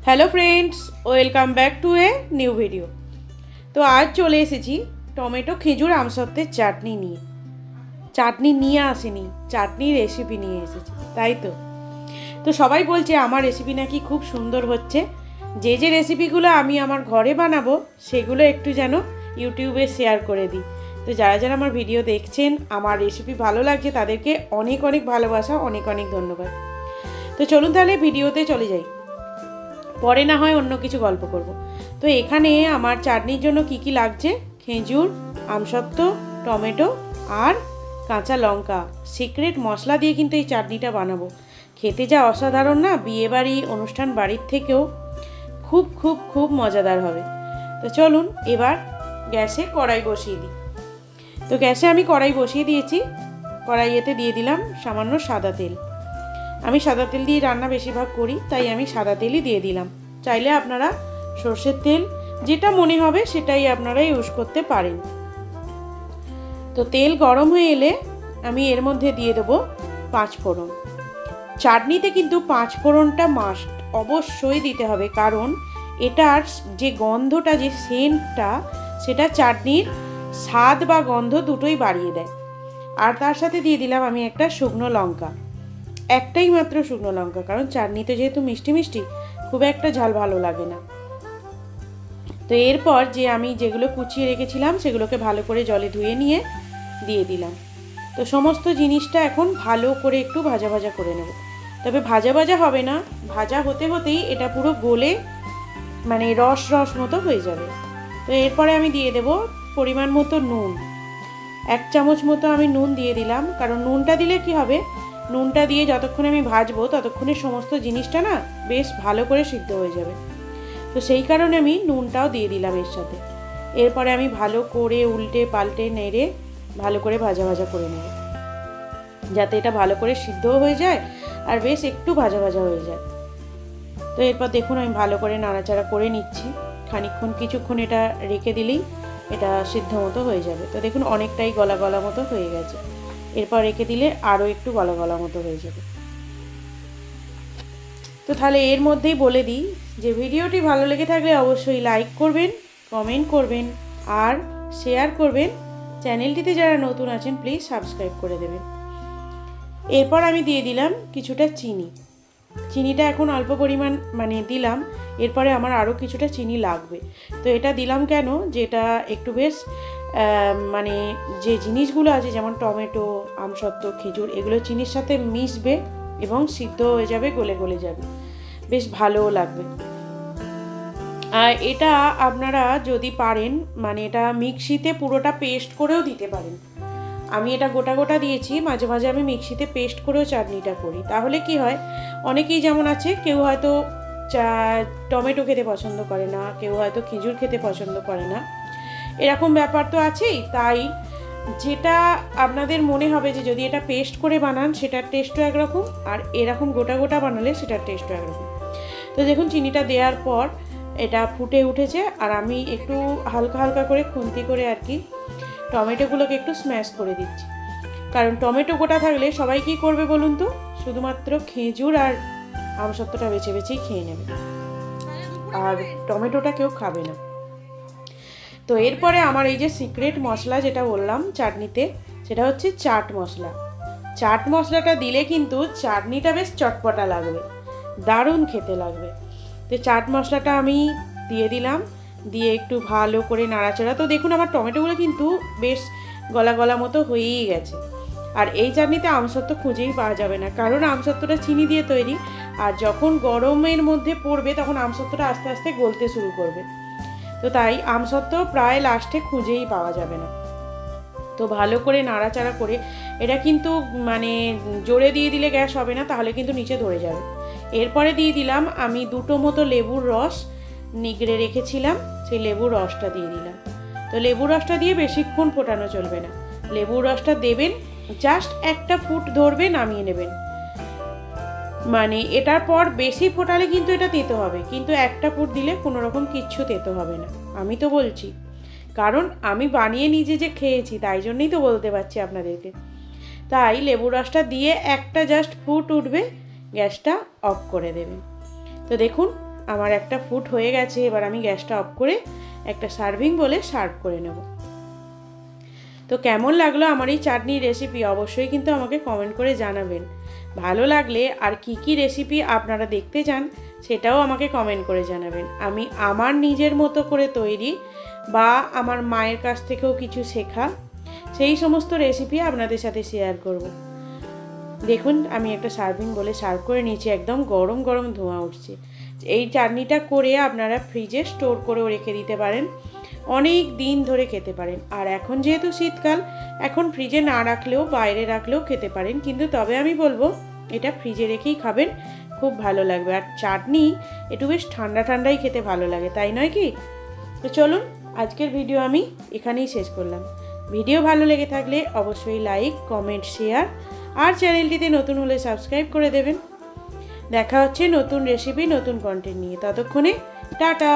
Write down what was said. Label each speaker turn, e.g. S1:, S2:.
S1: Hello friends, welcome back to a new video. तो आज चले एसेছি टमेटो खेजूर আমসত্ত্বের চাটনি নিয়ে। চাটনি নিয়ে আসেনি, চাটনির রেসিপি নিয়ে এসেছি, তাই তো। তো সবাই বলছে আমার রেসিপি নাকি খুব সুন্দর হচ্ছে। যে যে রেসিপিগুলো আমি আমার ঘরে বানাবো সেগুলো একটু যেন ইউটিউবে শেয়ার করে দিই। তো যারা যারা আমার ভিডিও দেখছেন, আমার রেসিপি ভালো লাগছে, তাদেরকে অনেক অনেক ভালোবাসা, অনেক অনেক ধন্যবাদ। তো চলুন তাহলে ভিডিওতে চলে যাই, পরে না হয় অন্য কিছু গল্প করব। তো এখানে আমার চাটনির জন্য কি কি লাগছে: খেজুর, আমসত্ত্ব, টমেটো আর কাঁচা লঙ্কা। সিক্রেট মশলা দিয়ে কিন্তু এই চাটনিটা বানাবো। খেতে যা অসাধারণ না, বিয়েবাড়ি, অনুষ্ঠান বাড়ির থেকেও খুব খুব খুব মজাদার হবে। তো চলুন এবার গ্যাসে কড়াই বসিয়ে দিই। তো গ্যাসে আমি কড়াই বসিয়ে দিয়েছি। কড়াইয়েতে দিয়ে দিলাম সামান্য সাদা তেল। আমি সাদা তেল দিয়ে রান্না বেশিরভাগ করি, তাই আমি সাদা তেলই দিয়ে দিলাম। চাইলে আপনারা সর্ষের তেল, যেটা মনে হবে সেটাই আপনারা ইউজ করতে পারেন। তো তেল গরম হয়ে এলে আমি এর মধ্যে দিয়ে দেবো 5 ফোড়ন। চাটনিতে কিন্তু 5 ফোড়নটা মাস্ট, অবশ্যই দিতে হবে, কারণ এটার যে গন্ধটা, যে সেন্টটা, সেটা চাটনির স্বাদ বা গন্ধ দুটোই বাড়িয়ে দেয়। আর তার সাথে দিয়ে দিলাম আমি একটা শুকনো লঙ্কা, একটাই মাত্র শুকনো লঙ্কা, কারণ চাটনিতে যেহেতু মিষ্টি মিষ্টি, খুব একটা ঝাল ভালো লাগে না। তো এরপর যে আমি যেগুলো কুচিয়ে রেখেছিলাম সেগুলোকে ভালো করে জলে ধুয়ে নিয়ে দিয়ে দিলাম। তো সমস্ত জিনিসটা এখন ভালো করে একটু ভাজা ভাজা করে নেব। তবে ভাজা ভাজা হবে না, ভাজা হতে হতেই এটা পুরো গলে মানে রস রস মতো হয়ে যাবে। তো এরপরে আমি দিয়ে দেব পরিমাণ মতো নুন। 1 চামচ মতো আমি নুন দিয়ে দিলাম, কারণ নুনটা দিলে কি হবে, নুনটা দিয়ে যতক্ষণ আমি ভাজবো ততক্ষণে সমস্ত জিনিসটা না বেশ ভালো করে সিদ্ধ হয়ে যাবে। তো সেই কারণে আমি নুনটাও দিয়ে দিলাম এর সাথে। এরপরে আমি ভালো করে উল্টে পাল্টে নেড়ে ভালো করে ভাজা ভাজা করে নেব, যাতে এটা ভালো করে সিদ্ধও হয়ে যায় আর বেশ একটু ভাজা ভাজা হয়ে যায়। তো এরপর দেখুন আমি ভালো করে নাড়াচাড়া করে নিচ্ছি। খানিকক্ষণ, কিছুক্ষণ এটা রেখে দিলেই এটা সিদ্ধ মতো হয়ে যাবে। তো দেখুন অনেকটাই গলা গলা মতো হয়ে গেছে। এরপর রেখে দিলে আরও একটু গলা গলা মতো হয়ে যাবে। তো তাহলে এর মধ্যেই বলে দিই যে ভিডিওটি ভালো লেগে থাকলে অবশ্যই লাইক করবেন, কমেন্ট করবেন আর শেয়ার করবেন। চ্যানেলটিতে যারা নতুন আছেন প্লিজ সাবস্ক্রাইব করে দেবেন। এরপর আমি দিয়ে দিলাম কিছুটা চিনি। চিনিটা এখন অল্প পরিমাণ মানে দিলাম, এরপরে আমার আরও কিছুটা চিনি লাগবে। তো এটা দিলাম কেন, যেটা একটু বেশ মানে যে জিনিসগুলো আছে যেমন টমেটো, আমসত্ত্ব, খেজুর, এগুলো চিনির সাথে মিশবে এবং সিদ্ধ হয়ে যাবে, গলে গলে যাবে, বেশ ভালোও লাগবে। আর এটা আপনারা যদি পারেন মানে এটা মিক্সিতে পুরোটা পেস্ট করেও দিতে পারেন। আমি এটা গোটা গোটা দিয়েছি, মাঝে মাঝে আমি মিক্সিতে পেস্ট করেও চাটনিটা করি। তাহলে কি হয়, অনেকেই যেমন আছে, কেউ হয়তো টমেটো খেতে পছন্দ করে না, কেউ হয়তো খেজুর খেতে পছন্দ করে না, এরকম ব্যাপার তো আছেই। তাই যেটা আপনাদের মনে হবে যে যদি এটা পেস্ট করে বানান সেটার টেস্টও একরকম, আর এরকম গোটা গোটা বানালে সেটার টেস্টও একরকম। তো দেখুন চিনিটা দেওয়ার পর এটা ফুটে উঠেছে, আর আমি একটু হালকা হালকা করে খুন্তি করে আর কি টমেটোগুলোকে একটু স্ম্যাশ করে দিচ্ছি। কারণ টমেটো গোটা থাকলে সবাই কী করবে বলুন তো, শুধুমাত্র খেজুর আর আমসত্ত্বটা বেছে বেছেই খেয়ে নেবে, আর টমেটোটা কেউ খাবে না। তো এরপরে আমার এই যে সিক্রেট মশলা যেটা বললাম চাটনিতে, সেটা হচ্ছে চাট মশলা। চাট মশলাটা দিলে কিন্তু চাটনিটা বেশ চটপটা লাগবে, দারুণ খেতে লাগবে। তো চাট মশলাটা আমি দিয়ে দিলাম, দিয়ে একটু ভালো করে নাড়াচাড়া। তো দেখুন আমার টমেটোগুলো কিন্তু বেশ গলা গলা মতো হয়েই গেছে। আর এই চাটনিতে আমসত্ত্ব খুঁজেই পাওয়া যাবে না, কারণ আমসত্ত্বটা চিনি দিয়ে তৈরি, আর যখন গরমের মধ্যে পড়বে তখন আমসত্ত্বটা আস্তে আস্তে গলতে শুরু করবে। তো তাই আমসত্ত্ব প্রায় লাস্টে খুঁজেই পাওয়া যাবে না। তো ভালো করে নাড়াচাড়া করে, এটা কিন্তু মানে জোরে দিয়ে দিলে গ্যাস হবে না, তাহলে কিন্তু নিচে ধরে যাবে। এরপরে দিয়ে দিলাম আমি 2টো মতো লেবুর রস নিগড়ে রেখেছিলাম, সেই লেবুর রসটা দিয়ে দিলাম। তো লেবুর রসটা দিয়ে বেশিক্ষণ ফোটানো চলবে না, লেবুর রসটা দেবেন, জাস্ট একটা ফুট ধরবে, নামিয়ে নেবেন। মানে এটার পর বেশি ফোটালে কিন্তু এটা তেতো হবে, কিন্তু একটা ফুট দিলে কোনো রকম কিচ্ছু তেতো হবে না। আমি তো বলছি, কারণ আমি বানিয়ে নিজে যে খেয়েছি, তাই জন্যই তো বলতে পারছি আপনাদেরকে। তাই লেবুর রসটা দিয়ে একটা জাস্ট ফুট উঠবে, গ্যাসটা অফ করে দেবেন। তো দেখুন আমার একটা ফুট হয়ে গেছে, এবার আমি গ্যাসটা অফ করে একটা সার্ভিং বলে সার্ভ করে নেব। তো কেমন লাগলো আমার এই চাটনির রেসিপি অবশ্যই কিন্তু আমাকে কমেন্ট করে জানাবেন। ভালো লাগলে আর কি রেসিপি আপনারা দেখতে চান সেটাও আমাকে কমেন্ট করে জানাবেন। আমি আমার নিজের মতো করে তৈরি বা আমার মায়ের কাছ থেকেও কিছু শেখা সেই সমস্ত রেসিপি আপনাদের সাথে শেয়ার করব। দেখুন আমি একটা সার্ভিং বলে সার্ভ করে নিয়েছি, একদম গরম গরম ধোঁয়া উঠছে। এই চাটনিটা করে আপনারা ফ্রিজে স্টোর করেও রেখে দিতে পারেন, অনেক দিন ধরে খেতে পারেন। আর এখন যেহেতু শীতকাল, এখন ফ্রিজে না রাখলেও বাইরে রাখলেও খেতে পারেন, কিন্তু তবে আমি বলবো এটা ফ্রিজে রেখেই খাবেন, খুব ভালো লাগবে। আর চাটনি একটু বেশ ঠান্ডা ঠান্ডাই খেতে ভালো লাগে, তাই নয় কি? তো চলুন আজকের ভিডিও আমি এখানেই শেষ করলাম। ভিডিও ভালো লেগে থাকলে অবশ্যই লাইক, কমেন্ট, শেয়ার আর চ্যানেলটিতে নতুন হলে সাবস্ক্রাইব করে দেবেন। দেখা হচ্ছে নতুন রেসিপি, নতুন কন্টেন্ট নিয়ে। ততক্ষণে টাটা।